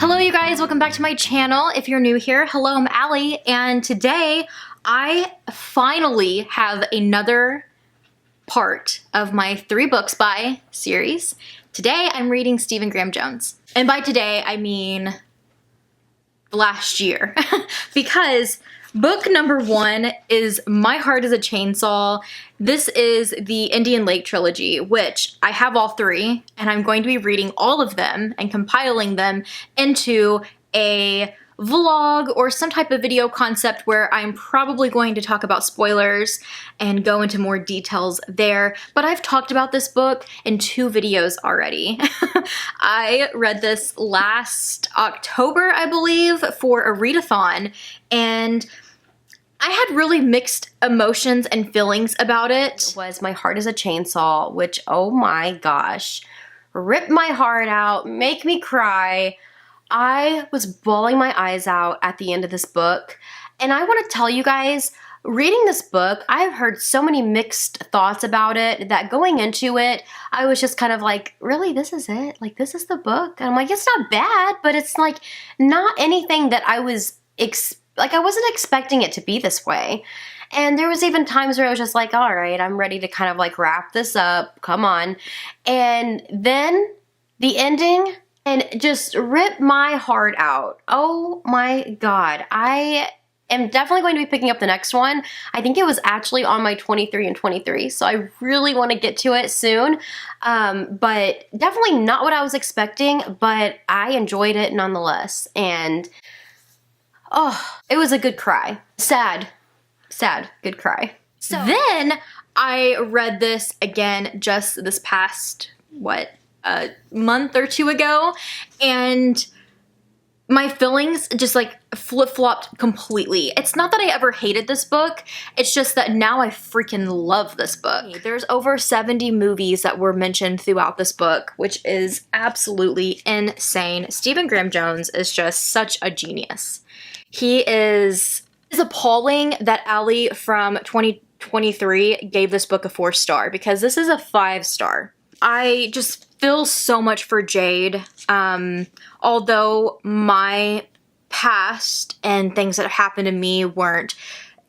Hello you guys, welcome back to my channel. If you're new here, hello, I'm Allie, and today I finally have another part of my 3 books by series. Today I'm reading Stephen Graham Jones. And by today I mean last year because book number 1 is My Heart is a Chainsaw. This is the Indian Lake trilogy, which I have all 3, and I'm going to be reading all of them and compiling them into a vlog or some type of video concept where I'm probably going to talk about spoilers and go into more details there. But I've talked about this book in 2 videos already. I read this last October, I believe, for a readathon, and I had really mixed emotions and feelings about it. It was My Heart is a Chainsaw, which, oh my gosh, ripped my heart out, make me cry. I was bawling my eyes out at the end of this book. And I want to tell you guys, reading this book, I've heard so many mixed thoughts about it that going into it, I was just kind of like, really, this is it? Like, this is the book? And I'm like, it's not bad, but it's like not anything that I was I wasn't expecting it to be this way. And there was even times where I was just like, all right, I'm ready to kind of like wrap this up. Come on. And then the ending and just ripped my heart out. Oh my God. I am definitely going to be picking up the next one. I think it was actually on my 23 and 23. So I really want to get to it soon. But definitely not what I was expecting, but I enjoyed it nonetheless. And oh, it was a good cry. Sad, good cry. So then I read this again just this past, a month or 2 ago, and my feelings just like flip-flopped completely. It's not that I ever hated this book, it's just that now I freaking love this book. There's over 70 movies that were mentioned throughout this book, which is absolutely insane. Stephen Graham Jones is just such a genius. He is appalling that Allie from 2023 gave this book a 4-star, because this is a 5-star. I just feel so much for Jade. Although my past and things that happened to me weren't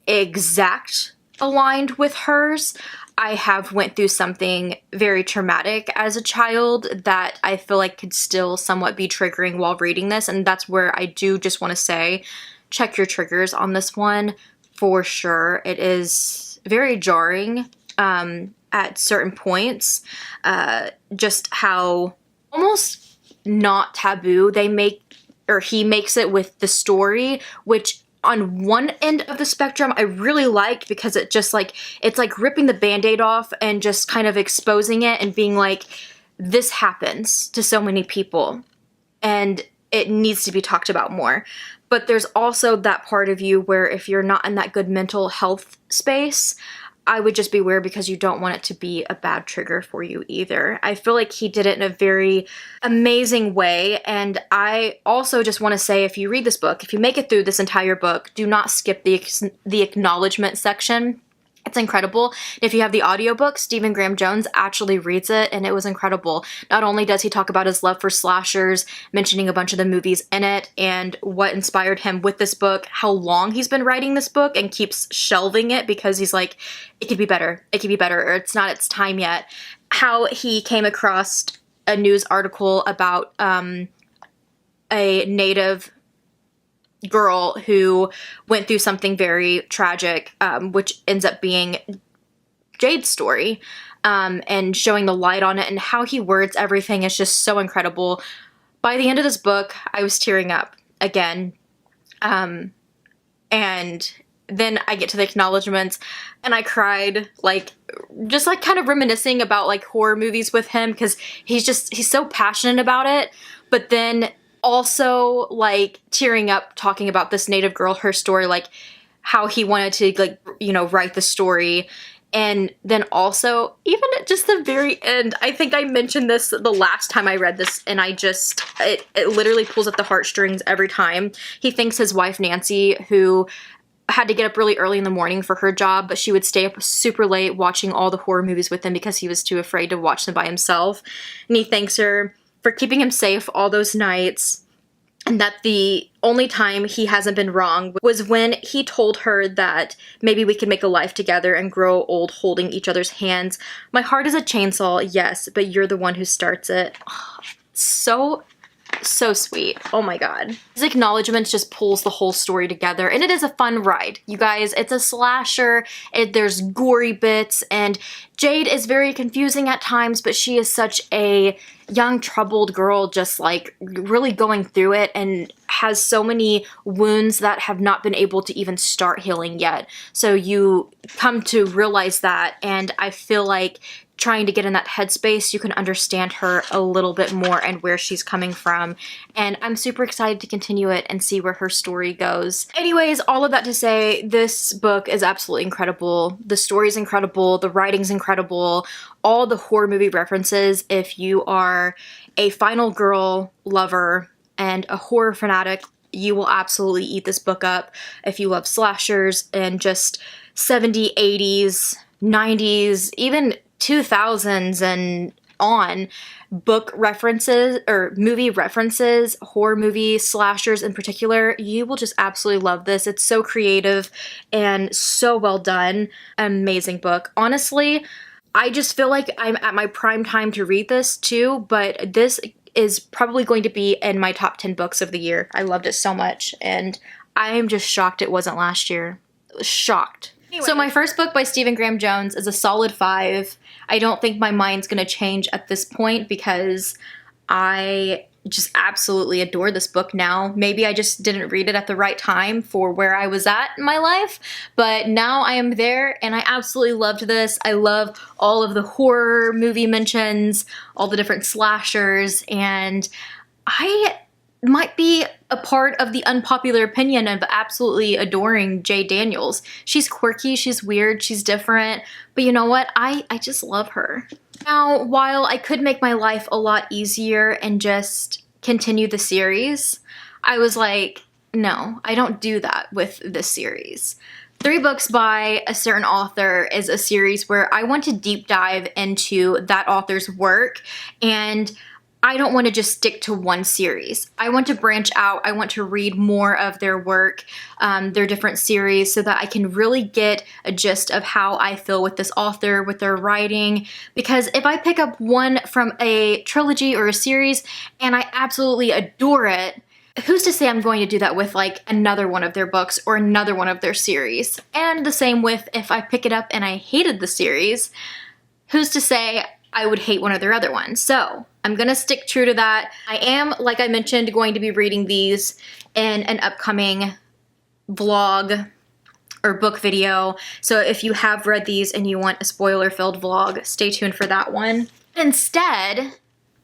exact aligned with hers, I have went through something very traumatic as a child that I feel like could still somewhat be triggering while reading this, and that's where I do just want to say, check your triggers on this one for sure. It is very jarring at certain points, just how almost not taboo they make, or he makes it with the story, which on one end of the spectrum I really like, because it just like, it's like ripping the band-aid off and just kind of exposing it and being like, this happens to so many people and it needs to be talked about more. But there's also that part of you where if you're not in that good mental health space, I would just beware, because you don't want it to be a bad trigger for you either. I feel like he did it in a very amazing way, and I also just want to say, if you read this book, if you make it through this entire book, do not skip the acknowledgement section. It's incredible. If you have the audiobook, Stephen Graham Jones actually reads it, and it was incredible. Not only does he talk about his love for slashers, mentioning a bunch of the movies in it, and what inspired him with this book, how long he's been writing this book and keeps shelving it because he's like, it could be better, or it's not its time yet. How he came across a news article about a Native girl who went through something very tragic, which ends up being Jade's story, and showing the light on it, and how he words everything is just so incredible. By the end of this book, I was tearing up again, and then I get to the acknowledgements and I cried, like, just like kind of reminiscing about like horror movies with him, because he's so passionate about it, but then also like tearing up talking about this Native girl, her story, like how he wanted to, like, you know, write the story. And then also, even at just the very end, I think I mentioned this the last time I read this, and I just, it literally pulls at the heartstrings every time. He thanks his wife Nancy, who had to get up really early in the morning for her job, but she would stay up super late watching all the horror movies with him because he was too afraid to watch them by himself. And he thanks her for keeping him safe all those nights. and that the only time he hasn't been wrong was when he told her that maybe we could make a life together and grow old holding each other's hands. My heart is a chainsaw, yes, but you're the one who starts it. Oh, so sweet. Oh my god. His acknowledgments just pulls the whole story together, and it is a fun ride. You guys, it's a slasher, there's gory bits, and Jade is very confusing at times, but she is such a young troubled girl, just like really going through it, and has so many wounds that have not been able to even start healing yet. So you come to realize that, and I feel like trying to get in that headspace, you can understand her a little bit more and where she's coming from. And I'm super excited to continue it and see where her story goes. Anyways, all of that to say, this book is absolutely incredible. The story's incredible, the writing's incredible, all the horror movie references. If you are a Final Girl lover and a horror fanatic, you will absolutely eat this book up. If you love slashers and just 70s, 80s, 90s, even 2000s and on book references or movie references, horror movie slashers in particular, you will just absolutely love this. It's so creative and so well done. Amazing book. Honestly, I just feel like I'm at my prime time to read this too, but this is probably going to be in my top 10 books of the year. I loved it so much, and I am just shocked it wasn't last year. Shocked. Anyway. So my first book by Stephen Graham Jones is a solid 5. I don't think my mind's gonna change at this point because I just absolutely adore this book now. Maybe I just didn't read it at the right time for where I was at in my life, but now I am there and I absolutely loved this. I love all of the horror movie mentions, all the different slashers, and I might be a part of the unpopular opinion of absolutely adoring Jade Daniels. She's quirky, she's weird, she's different, but you know what? I just love her. Now, while I could make my life a lot easier and just continue the series, I was like, no, I don't do that with this series. 3 books by a certain author is a series where I want to deep dive into that author's work, and I don't want to just stick to one series. I want to branch out. I want to read more of their work, their different series, so that I can really get a gist of how I feel with this author, with their writing. Because if I pick up one from a trilogy or a series and I absolutely adore it, who's to say I'm going to do that with like another one of their books or another one of their series? And the same with if I pick it up and I hated the series, who's to say I would hate one of their other ones? So I'm gonna stick true to that. I am, like I mentioned, going to be reading these in an upcoming vlog or book video. So if you have read these and you want a spoiler-filled vlog, stay tuned for that one. Instead,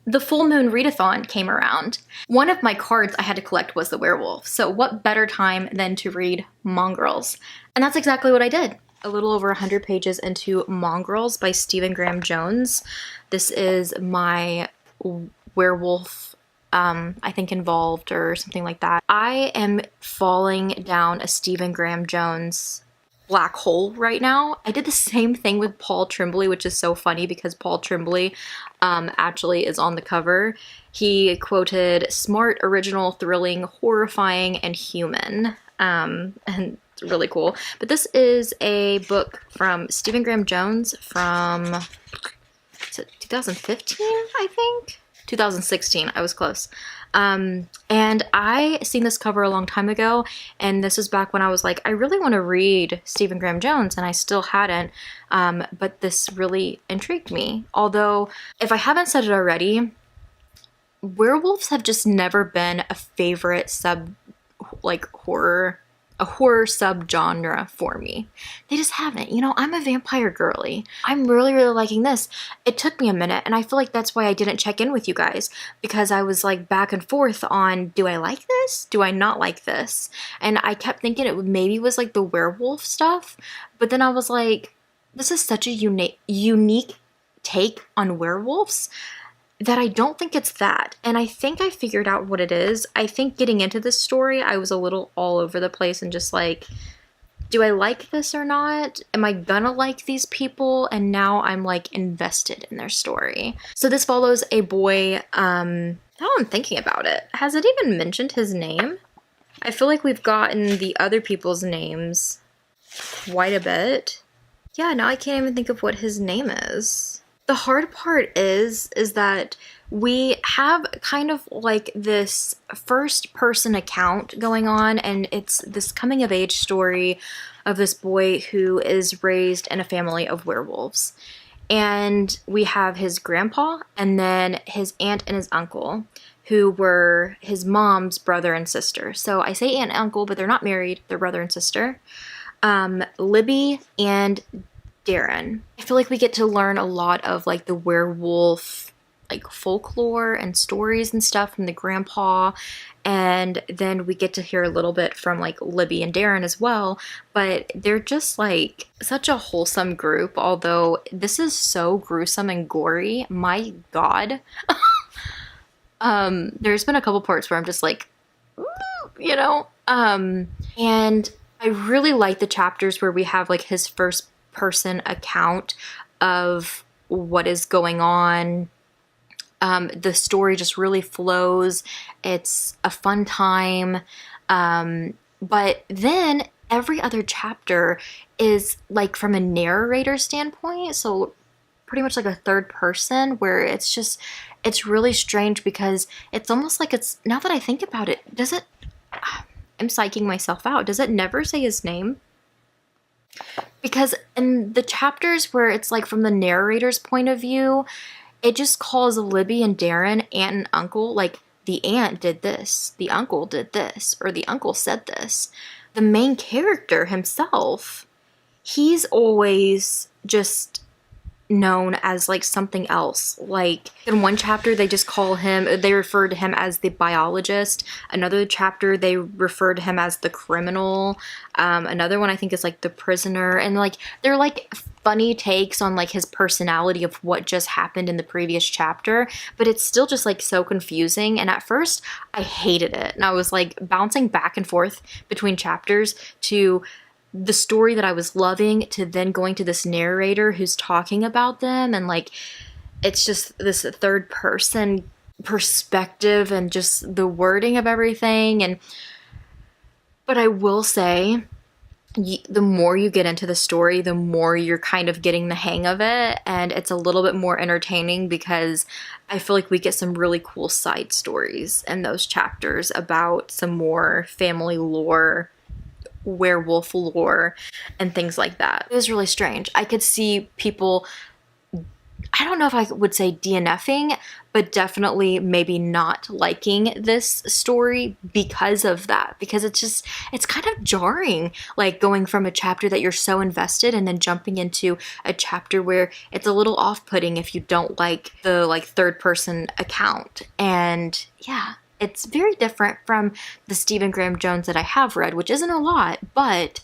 the full moon readathon came around. One of my cards I had to collect was the werewolf. So what better time than to read Mongrels? And that's exactly what I did. A little over 100 pages into Mongrels by Stephen Graham Jones. This is my werewolf, I think, involved or something like that. I am falling down a Stephen Graham Jones black hole right now. I did the same thing with Paul Tremblay, which is so funny because Paul Tremblay actually is on the cover. He quoted smart, original, thrilling, horrifying, and human. And it's really cool. But this is a book from Stephen Graham Jones from, is it 2015, I think? 2016, I was close. And I seen this cover a long time ago, and this was back when I was like, I really want to read Stephen Graham Jones, and I still hadn't, but this really intrigued me. Although, if I haven't said it already, werewolves have just never been a favorite horror subgenre for me. They just haven't. You know, I'm a vampire girly. I'm really liking this. It took me a minute, and I feel like that's why I didn't check in with you guys, because I was like back and forth on, do I like this? Do I not like this? And I kept thinking it maybe was like the werewolf stuff, but then I was like, this is such a unique take on werewolves that I don't think it's that. And I think I figured out what it is. I think getting into this story, I was a little all over the place and just like, do I like this or not? Am I gonna like these people? And now I'm like invested in their story. So this follows a boy, I Now I'm thinking about it. Has it even mentioned his name? I feel like we've gotten the other people's names quite a bit. Yeah, now I can't even think of what his name is. The hard part is that we have kind of like this first person account going on, and it's this coming of age story of this boy who is raised in a family of werewolves. And we have his grandpa and then his aunt and his uncle, who were his mom's brother and sister. So I say aunt and uncle, but they're not married. They're brother and sister. Libby and Darren. I feel like we get to learn a lot of like the werewolf like folklore and stories and stuff from the grandpa, and then we get to hear a little bit from like Libby and Darren as well, but they're just like such a wholesome group, although this is so gruesome and gory. My god. There's been a couple parts where I'm just like, you know, and I really like the chapters where we have like his first person account of what is going on. The story just really flows. It's a fun time. But then every other chapter is like from a narrator standpoint. So pretty much like a third person, where it's really strange because it's almost like it's, now that I think about it, I'm psyching myself out. Does it never say his name? Because in the chapters where it's like from the narrator's point of view, it just calls Libby and Darren aunt and uncle. Like, the aunt did this, the uncle did this, or the uncle said this. The main character himself, he's always just known as like something else. Like in one chapter they refer to him as the biologist. Another chapter they refer to him as the criminal. Another one I think is like the prisoner, and like they're like funny takes on like his personality of what just happened in the previous chapter, but it's still just like so confusing. And at first I hated it, and I was like bouncing back and forth between chapters to the story that I was loving to then going to this narrator who's talking about them, and like it's just this third person perspective and just the wording of everything. But I will say, the more you get into the story, the more you're kind of getting the hang of it, and it's a little bit more entertaining because I feel like we get some really cool side stories in those chapters about some more family lore, werewolf lore, and things like that. It was really strange. I could see people, I don't know if I would say DNFing, but definitely maybe not liking this story because of that. Because it's kind of jarring, like going from a chapter that you're so invested and then jumping into a chapter where it's a little off-putting if you don't like the like third person account. And yeah, it's very different from the Stephen Graham Jones that I have read, which isn't a lot, but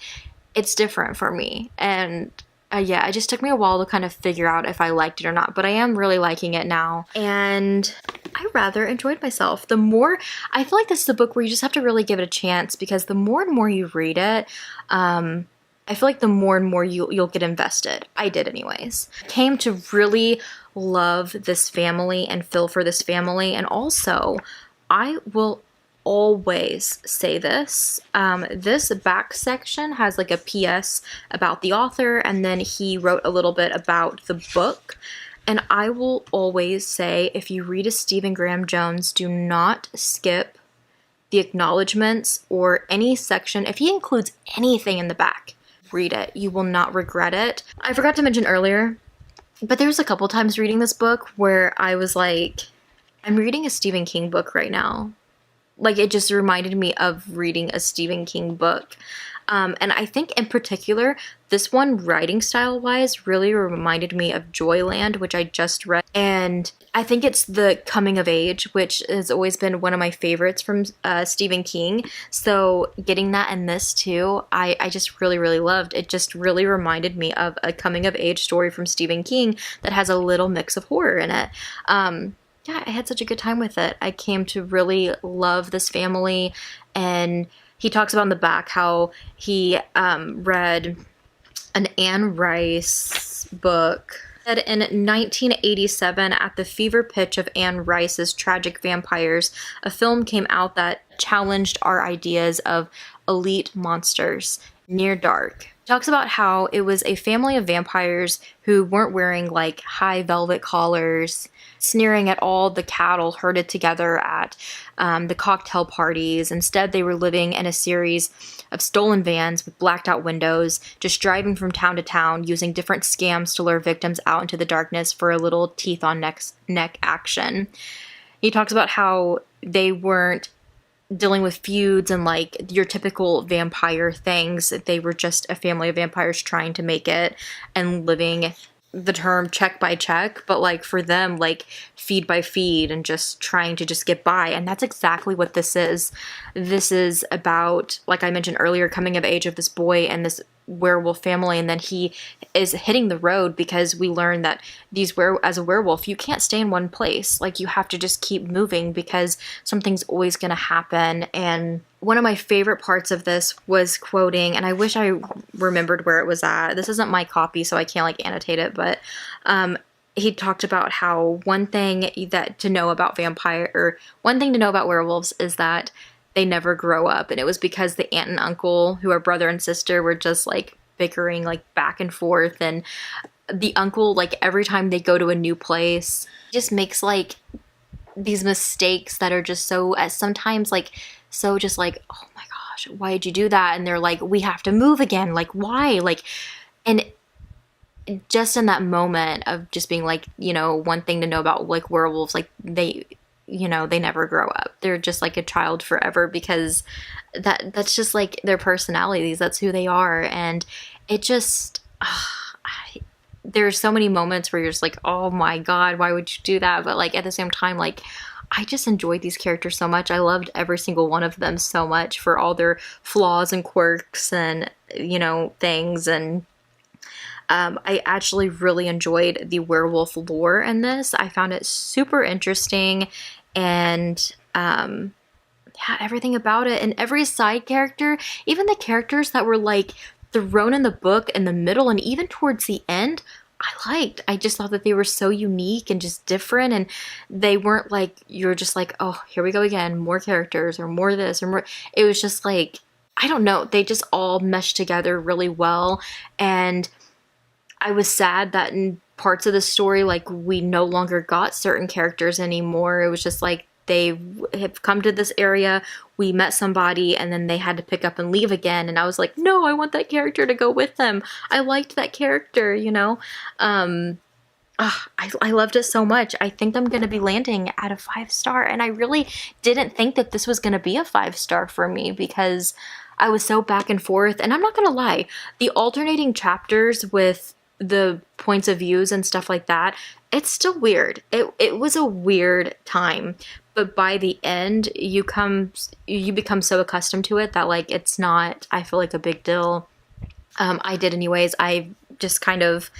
it's different for me. And yeah, it just took me a while to kind of figure out if I liked it or not, but I am really liking it now. And I rather enjoyed myself. I feel like this is a book where you just have to really give it a chance, because the more and more you read it, I feel like the more and more you'll get invested. I did anyways. I came to really love this family and feel for this family, and also I will always say this. This back section has like a PS about the author, and then he wrote a little bit about the book. And I will always say, if you read a Stephen Graham Jones, do not skip the acknowledgments or any section. If he includes anything in the back, read it. You will not regret it. I forgot to mention earlier, but there's a couple times reading this book where I was like, I'm reading a Stephen King book right now. Like, it just reminded me of reading a Stephen King book. And I think in particular, this one, writing style wise, really reminded me of Joyland, which I just read. And I think it's the coming of age, which has always been one of my favorites from Stephen King. So getting that in this too, I just really, really loved. It just really reminded me of a coming of age story from Stephen King that has a little mix of horror in it. Yeah, I had such a good time with it. I came to really love this family, and he talks about in the back how he read an Anne Rice book. Said in 1987, at the fever pitch of Anne Rice's tragic vampires, a film came out that challenged our ideas of elite monsters. Near Dark talks about how it was a family of vampires who weren't wearing like high velvet collars, sneering at all the cattle herded together at the cocktail parties. Instead, they were living in a series of stolen vans with blacked out windows, just driving from town to town, using different scams to lure victims out into the darkness for a little teeth on neck action. He talks about how they weren't dealing with feuds and like your typical vampire things. They were just a family of vampires trying to make it and living the term check by check, but like for them, like feed by feed and just trying to just get by. And that's exactly what this is. This is about, like I mentioned earlier, coming of age of this boy and this werewolf family, and then he is hitting the road because we learn that as a werewolf, you can't stay in one place. Like you have to just keep moving because something's always going to happen. And one of my favorite parts of this was quoting, and I wish I remembered where it was at. This isn't my copy, so I can't like annotate it, but he talked about how one thing to know about werewolves is that they never grow up. And it was because the aunt and uncle, who are brother and sister, were just like bickering like back and forth. And the uncle, like every time they go to a new place, just makes like these mistakes that are just sometimes like so just like, oh my gosh, why did you do that? And they're like, we have to move again. Like, why? Like, and just in that moment of just being like, one thing to know about like werewolves, like they never grow up. They're just like a child forever because that's just like their personalities. That's who they are. And it just, there's so many moments where you're just like, oh my God, why would you do that? But like at the same time, like I just enjoyed these characters so much. I loved every single one of them so much for all their flaws and quirks and, things. And I actually really enjoyed the werewolf lore in this. I found it super interesting. And everything about it, and every side character, even the characters that were like thrown in the book in the middle and even towards the end, I just thought that they were so unique and just different, and they weren't like, you're just like, oh, here we go again, more characters or more this or more. It was just like, I don't know, they just all meshed together really well. And I was sad that in parts of the story, like we no longer got certain characters anymore. It was just like they have come to this area, we met somebody, and then they had to pick up and leave again. And I was like, no, I want that character to go with them. I liked that character, I loved it so much. I think I'm going to be landing at a 5-star. And I really didn't think that this was going to be a 5-star for me because I was so back and forth. And I'm not going to lie, the alternating chapters with the points of views and stuff like that, it's still weird. It was a weird time, but by the end you become so accustomed to it that like it's not, I feel like, a big deal. I did anyways. I just kind of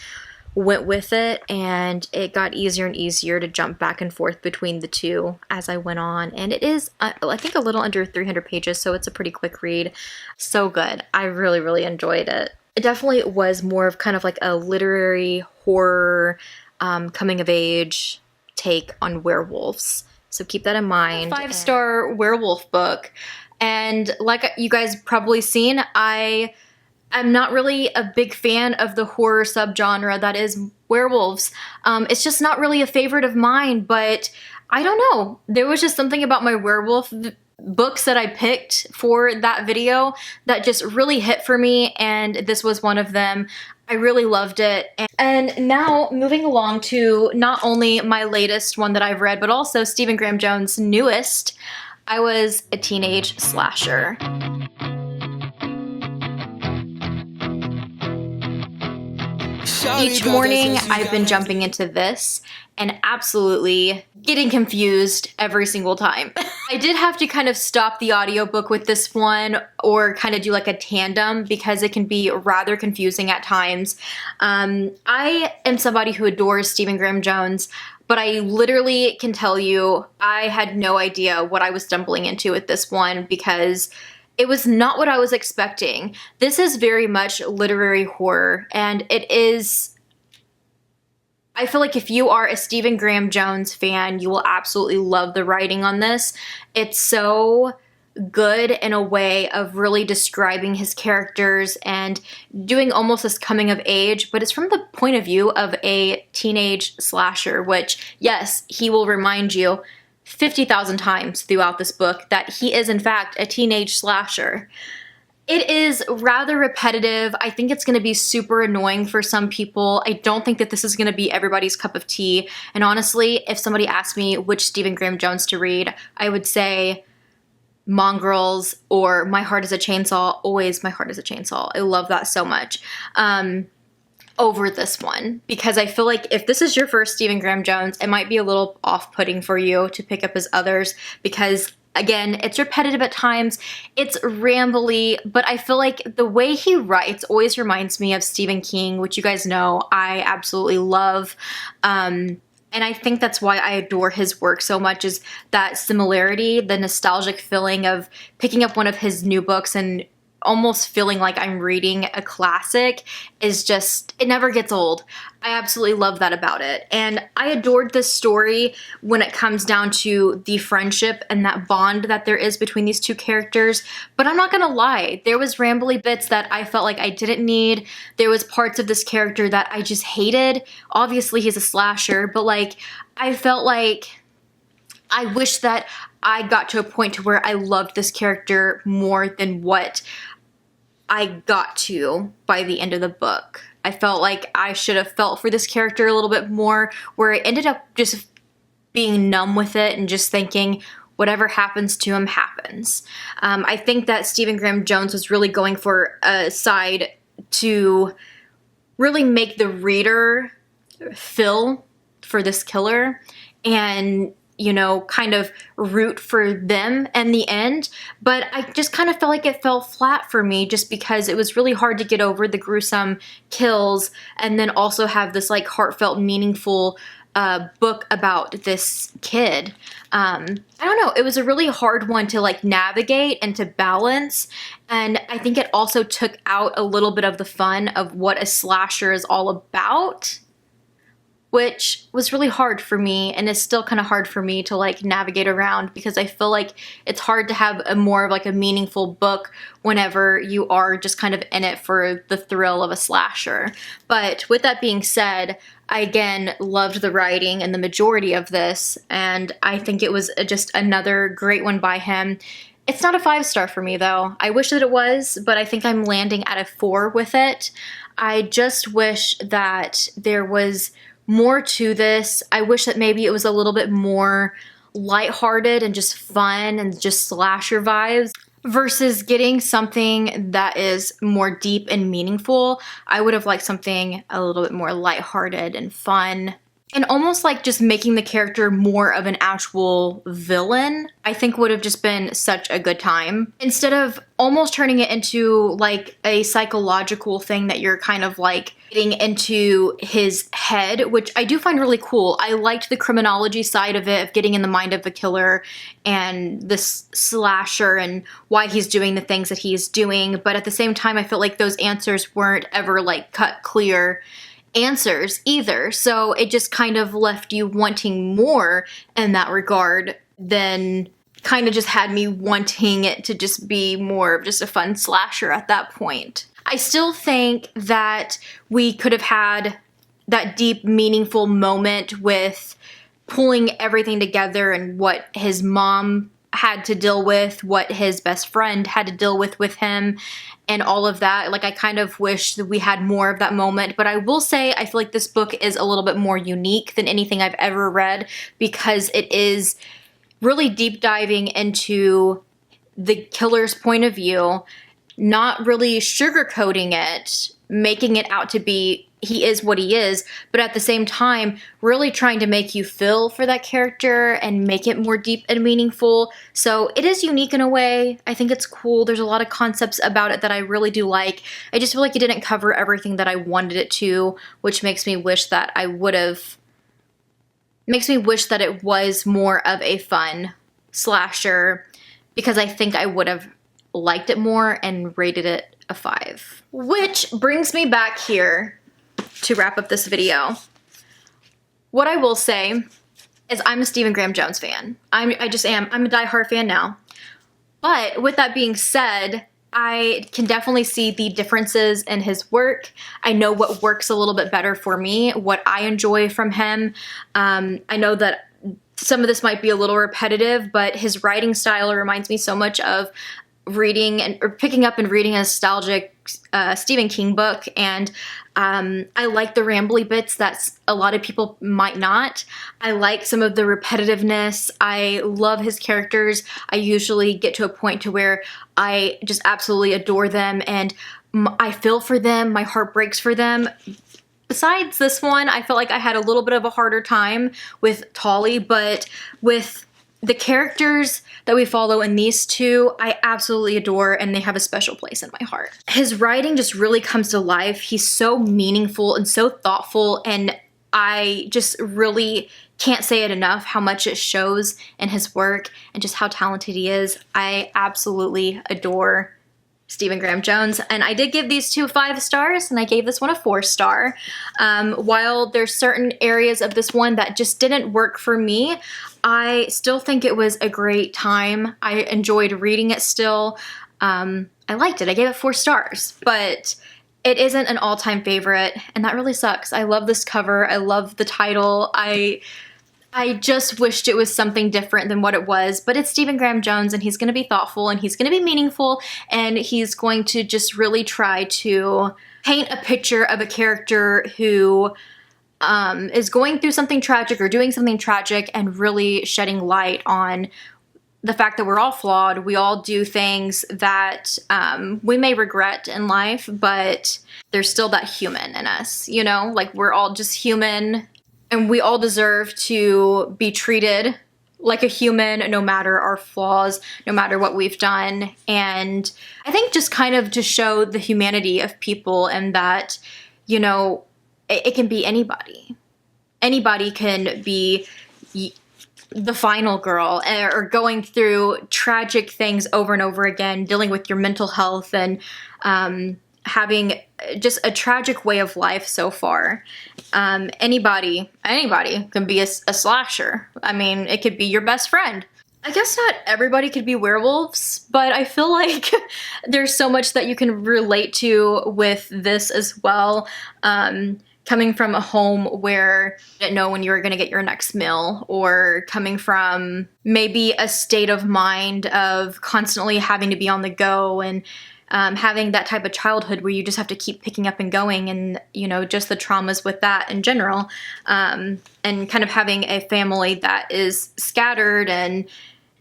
went with it, and it got easier and easier to jump back and forth between the two as I went on. And it is, I think, a little under 300 pages, so it's a pretty quick read. So good. I really, really enjoyed it. It definitely was more of kind of like a literary horror, coming of age take on werewolves. So keep that in mind. 5-star werewolf book. And like you guys probably seen, I'm not really a big fan of the horror subgenre that is werewolves. It's just not really a favorite of mine, but I don't know. There was just something about my werewolf books that I picked for that video that just really hit for me, and this was one of them. I really loved it. And now moving along to not only my latest one that I've read, but also Stephen Graham Jones' newest, I Was a Teenage Slasher. Each morning I've been jumping into this and absolutely getting confused every single time. I did have to kind of stop the audiobook with this one, or kind of do like a tandem, because it can be rather confusing at times. I am somebody who adores Stephen Graham Jones, but I literally can tell you I had no idea what I was stumbling into with this one, because it was not what I was expecting. This is very much literary horror, and it is I feel like if you are a Stephen Graham Jones fan, you will absolutely love the writing on this. It's so good in a way of really describing his characters and doing almost this coming of age, but it's from the point of view of a teenage slasher, which, yes, he will remind you 50,000 times throughout this book that he is in fact a teenage slasher. It is rather repetitive. I think it's going to be super annoying for some people. I don't think that this is going to be everybody's cup of tea. And honestly, if somebody asked me which Stephen Graham Jones to read, I would say Mongrels or My Heart is a Chainsaw. Always My Heart is a Chainsaw. I love that so much. Over this one, because I feel like if this is your first Stephen Graham Jones, it might be a little off-putting for you to pick up his others, because again, it's repetitive at times, it's rambly, but I feel like the way he writes always reminds me of Stephen King, which you guys know I absolutely love. And I think that's why I adore his work so much, is that similarity, the nostalgic feeling of picking up one of his new books and almost feeling like I'm reading a classic is just, it never gets old. I absolutely love that about it. And I adored this story when it comes down to the friendship and that bond that there is between these two characters. But I'm not gonna lie, there was rambly bits that I felt like I didn't need. There was parts of this character that I just hated. Obviously he's a slasher, but like, I felt like I wish that I got to a point to where I loved this character more than what I got to by the end of the book. I felt like I should have felt for this character a little bit more, where I ended up just being numb with it and just thinking whatever happens to him happens. I think that Stephen Graham Jones was really going for a side to really make the reader feel for this killer and, you know, kind of root for them in the end. But I just kind of felt like it fell flat for me, just because it was really hard to get over the gruesome kills and then also have this like heartfelt, meaningful book about this kid. I don't know, it was a really hard one to like navigate and to balance, and I think it also took out a little bit of the fun of what a slasher is all about, which was really hard for me and is still kind of hard for me to like navigate around, because I feel like it's hard to have a more of like a meaningful book whenever you are just kind of in it for the thrill of a slasher. But with that being said, I again loved the writing and the majority of this, and I think it was just another great one by him. It's not a 5-star for me though. I wish that it was, but I think I'm landing at a 4 with it. I just wish that there was more to this. I wish that maybe it was a little bit more lighthearted and just fun and just slasher vibes versus getting something that is more deep and meaningful. I would have liked something a little bit more lighthearted and fun, and almost like just making the character more of an actual villain, I think would have just been such a good time. Instead of almost turning it into like a psychological thing that you're kind of like getting into his head, which I do find really cool. I liked the criminology side of it, of getting in the mind of the killer and this slasher and why he's doing the things that he's doing. But at the same time, I felt like those answers weren't ever like cut clear answers either. So it just kind of left you wanting more in that regard, than kind of just had me wanting it to just be more of just a fun slasher at that point. I still think that we could have had that deep, meaningful moment with pulling everything together and what his mom had to deal with, what his best friend had to deal with him, and all of that. Like, I kind of wish that we had more of that moment. But I will say, I feel like this book is a little bit more unique than anything I've ever read, because it is really deep diving into the killer's point of view, not really sugarcoating it, making it out to be he is what he is, but at the same time, really trying to make you feel for that character and make it more deep and meaningful. So it is unique in a way. I think it's cool. There's a lot of concepts about it that I really do like. I just feel like it didn't cover everything that I wanted it to, which makes me wish that I would have, makes me wish that it was more of a fun slasher, because I think I would have liked it more and rated it a 5. Which brings me back here to wrap up this video. what I will say is I'm a Stephen Graham Jones fan. I just am. I'm a diehard fan now. But with that being said, I can definitely see the differences in his work. I know what works a little bit better for me, what I enjoy from him. I know that some of this might be a little repetitive, but his writing style reminds me so much of reading or picking up and reading a nostalgic Stephen King book, and I like the rambly bits that a lot of people might not. I like some of the repetitiveness. I love his characters. I usually get to a point to where I just absolutely adore them, and I feel for them. My heart breaks for them. Besides this one, I felt like I had a little bit of a harder time with Tolly, but with the characters that we follow in these two, I absolutely adore, and they have a special place in my heart. His writing just really comes to life. He's so meaningful and so thoughtful, and I just really can't say it enough how much it shows in his work and just how talented he is. I absolutely adore Stephen Graham Jones, and I did give these two 5 stars, and I gave this one a 4-star. While there's certain areas of this one that just didn't work for me, I still think it was a great time. I enjoyed reading it still. I liked it. I gave it 4 stars, but it isn't an all-time favorite, and that really sucks. I love this cover. I love the title. I just wished it was something different than what it was, but it's Stephen Graham Jones, and he's going to be thoughtful, and he's going to be meaningful, and he's going to just really try to paint a picture of a character who is going through something tragic or doing something tragic, and really shedding light on the fact that we're all flawed. We all do things that we may regret in life, but there's still that human in us, you know? Like, we're all just human, and we all deserve to be treated like a human, no matter our flaws, no matter what we've done. And I think just kind of to show the humanity of people, and that, you know, it can be anybody. Anybody can be the final girl, or going through tragic things over and over again, dealing with your mental health, and having just a tragic way of life so far. Anybody can be a slasher. I mean, it could be your best friend. I guess not everybody could be werewolves, but I feel like there's so much that you can relate to with this as well. Coming from a home where you didn't know when you were going to get your next meal, or coming from maybe a state of mind of constantly having to be on the go, and having that type of childhood where you just have to keep picking up and going, and, you know, just the traumas with that in general, and kind of having a family that is scattered, and,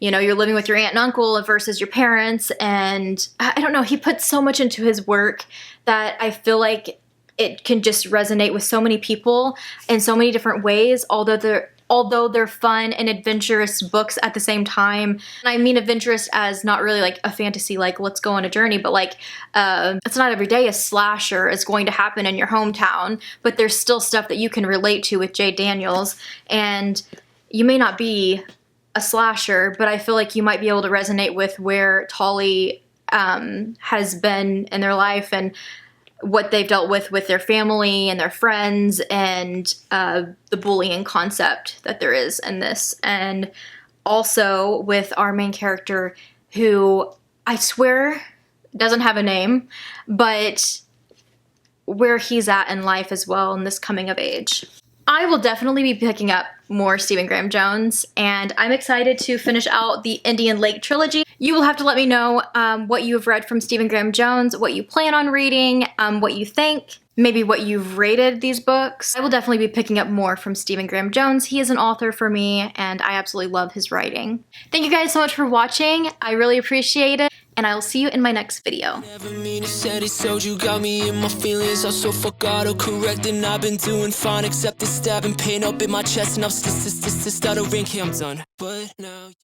you know, you're living with your aunt and uncle versus your parents, and I don't know, he puts so much into his work that I feel like it can just resonate with so many people in so many different ways, although they're fun and adventurous books at the same time. And I mean adventurous as not really like a fantasy, like let's go on a journey, but like it's not every day a slasher is going to happen in your hometown, but there's still stuff that you can relate to with Jay Daniels. And you may not be a slasher, but I feel like you might be able to resonate with where Tolly has been in their life, and what they've dealt with their family and their friends, and the bullying concept that there is in this. And also with our main character, who I swear doesn't have a name, but where he's at in life as well in this coming of age. I will definitely be picking up more Stephen Graham Jones, and I'm excited to finish out the Indian Lake trilogy. You will have to let me know what you have read from Stephen Graham Jones, what you plan on reading, what you think, maybe what you've rated these books. I will definitely be picking up more from Stephen Graham Jones. He is an author for me, and I absolutely love his writing. Thank you guys so much for watching. I really appreciate it, and I will see you in my next video. Never mean to say it, so you got me in my feelings. I'm so fuck autocorrect, and I've been doing fine, except the stabbing pain up in my chest, and I'm stuttering. I'm done, but now